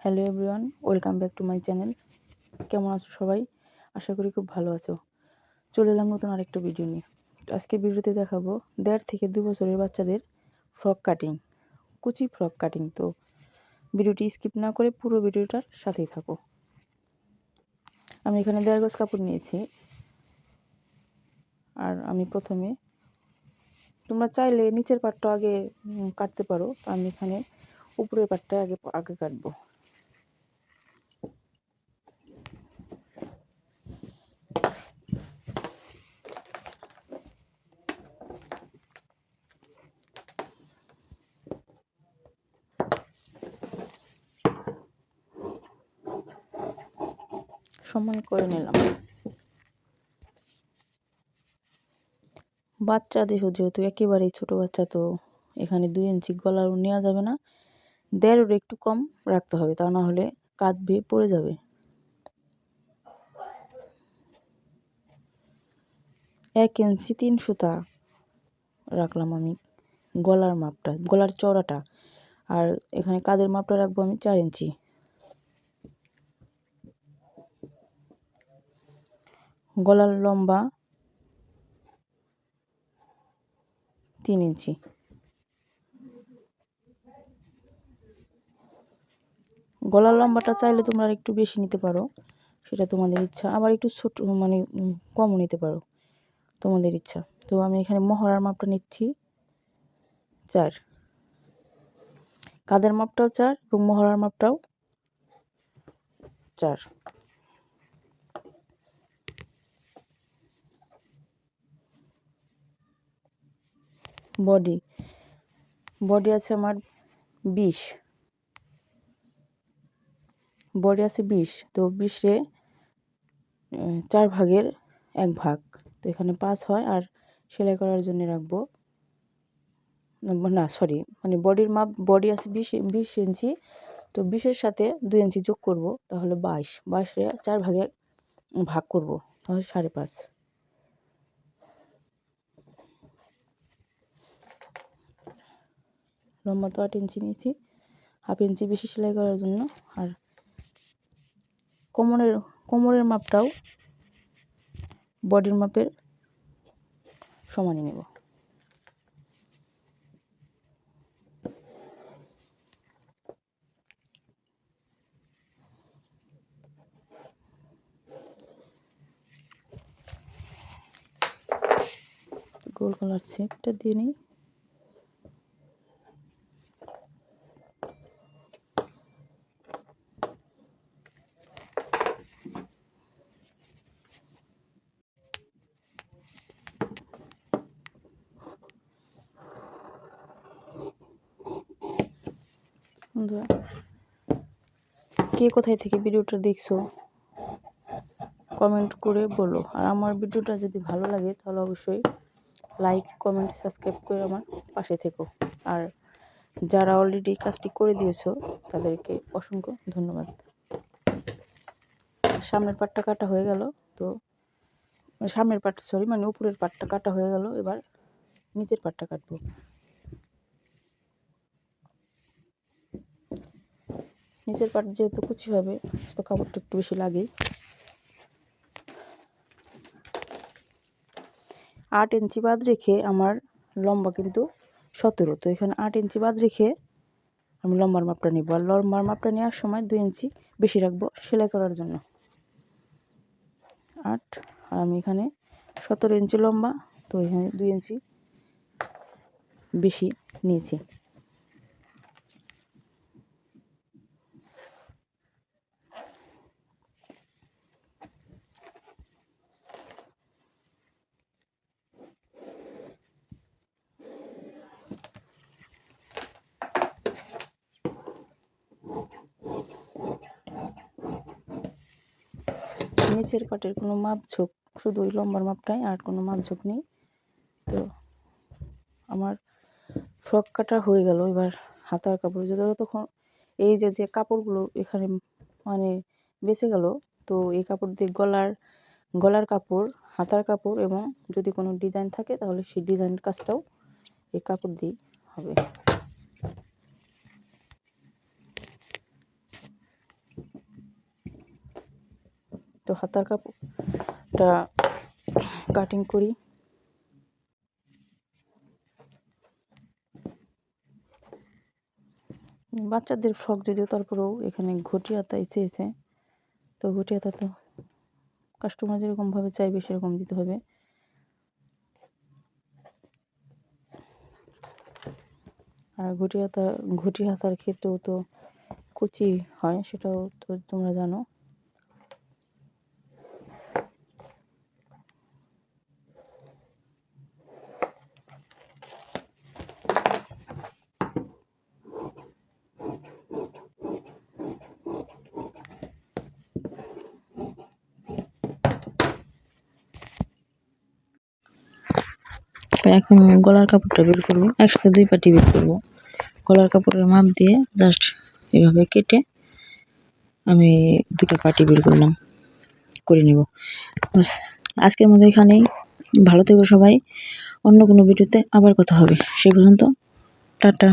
Hello everyone, welcome back to my channel. কেমন আছো সবাই? আশা করি খুব ভালো আছো। চলে এলাম নতুন আরেকটা ভিডিও নিয়ে। তো আজকে ভিডিওতে দেখাবো 1.5 থেকে 2 বছরের বাচ্চাদের ফ্রক কাটিং, কুচি ফ্রক কাটিং। তো ভিডিওটি স্কিপ না করে পুরো ভিডিওটার সাথেই থাকো। আমি এখানে 1.5 গজ কাপড় নিয়েছি। আর আমি প্রথমে, তোমরা চাইলে নিচের পাটটা আগে কাটতে পারো। তো আমি এখানে উপরের পাটটা আগে কাটবো। সমান করে নিলাম। বাচ্চা দেহ যেহেতু একেবারেই ছোট বাচ্চা, তো এখানে 2 ইঞ্চি গলারও নেওয়া যাবে না, 1.5-এর একটু কম রাখতে হবে, তা না হলে কাঁধ বেয়ে পড়ে যাবে। 1 ইঞ্চি 3 সুতা রাখলাম আমি গলার মাপটা, গলার চওড়াটা। আর এখানে কাঁধের মাপটা রাখবো আমি 4 ইঞ্চি। গলার লম্বা 3 ইঞ্চি। গলার লম্বাটা চাইলে তোমরা একটু বেশি নিতে পারো, সেটা তোমাদের ইচ্ছা। আবার একটু ছোট মানে কমও নিতে পারো, তোমাদের ইচ্ছা। তো আমি এখানে মহড়ার মাপটা নিচ্ছি 4, কাঁধের মাপটাও 4 এবং মহড়ার মাপটাও 4। বডি আছে আমার 20, বডি আছে 20। তো 20-এ 4 ভাগের 1 ভাগ, তো এখানে 5 হয়। আর সেলাই করার জন্য রাখবো, না সরি, মানে বডির মাপ, বডি আছে 20 ইঞ্চি। তো 20-এর সাথে 2 ইঞ্চি যোগ করব, তাহলে 22-এ 4 ভাগে ভাগ করব, তাহলে 5.5। লম্বা তো 8 ইঞ্চি নিয়েছি, হাফ ইঞ্চি বেশি সেলাই করার জন্য। আর কোমরের মাপটাও বডির মাপের সমানই নেব। গোল গলার শেপটা দিয়ে নিই। বন্ধুরা, কে কোথায় থেকে ভিডিওটা দেখছো কমেন্ট করে বলো। আর আমার ভিডিওটা যদি ভালো লাগে তাহলে অবশ্যই লাইক, কমেন্ট, সাবস্ক্রাইব করে আমার পাশে থেকো। আর যারা অলরেডি কাজটি করে দিয়েছো তাদেরকে অসংখ্য ধন্যবাদ। সামনের পাটটা কাটা হয়ে গেল। তো সামনের পাট সরি মানে উপরের পাটটা কাটা হয়ে গেল। এবার নিচের পাটটা কাটবো। নিচের পাট যেহেতু কুচি হবে, তো কাপড়টা একটু বেশি লাগেই। 8 ইঞ্চি বাদ রেখে আমার লম্বা কিন্তু 17, তো এখানে 8 ইঞ্চি বাদ রেখে আমি লম্বার মাপটা নিব। আর লম্বার মাপটা নেওয়ার সময় 2 ইঞ্চি বেশি রাখবো সেলাই করার জন্য। 8, আর আমি এখানে 17 ইঞ্চি লম্বা, তো এখানে 2 ইঞ্চি বেশি নিয়েছি। নিচের পাটের কোনো মাপঝোঁক, শুধু ওই লম্বার মাপটাই, আর কোনো মাপঝোঁক নেই। তো আমার ফ্রক কাটা হয়ে গেল। এবার হাতার কাপড়, তখন এই যে কাপড়গুলো এখানে মানে বেঁচে গেল, তো এই কাপড় দিয়ে গলার কাপড়, হাতার কাপড় এবং যদি কোনো ডিজাইন থাকে তাহলে সেই ডিজাইনের কাজটাও এই কাপড় দিয়েই হবে। তো হাতার কাপড়টা কাটিং করি। বাচ্চাদের ফ্রক যদিও, তারপরেও এখানে ঘটি হাতাই চেয়েছে, তো ঘটি হাতা তো কাস্টমার যেরকমভাবে চাইবে সেরকম দিতে হবে। আর ঘটি হাতার ক্ষেত্রেও তো কুচি হয়, সেটাও তো তোমরা জানো। এখন গলার কাপড়টা বের করবো, একসাথে 2 পাটি বের করবো। গলার কাপড়ের মাপ দিয়ে জাস্ট এভাবে কেটে আমি 2টা পাটি বের করে নেব। আজকের মতো এখানেই, ভালো থেকো সবাই। অন্য কোনো ভিডিওতে আবার কথা হবে, সে পর্যন্ত টাটা।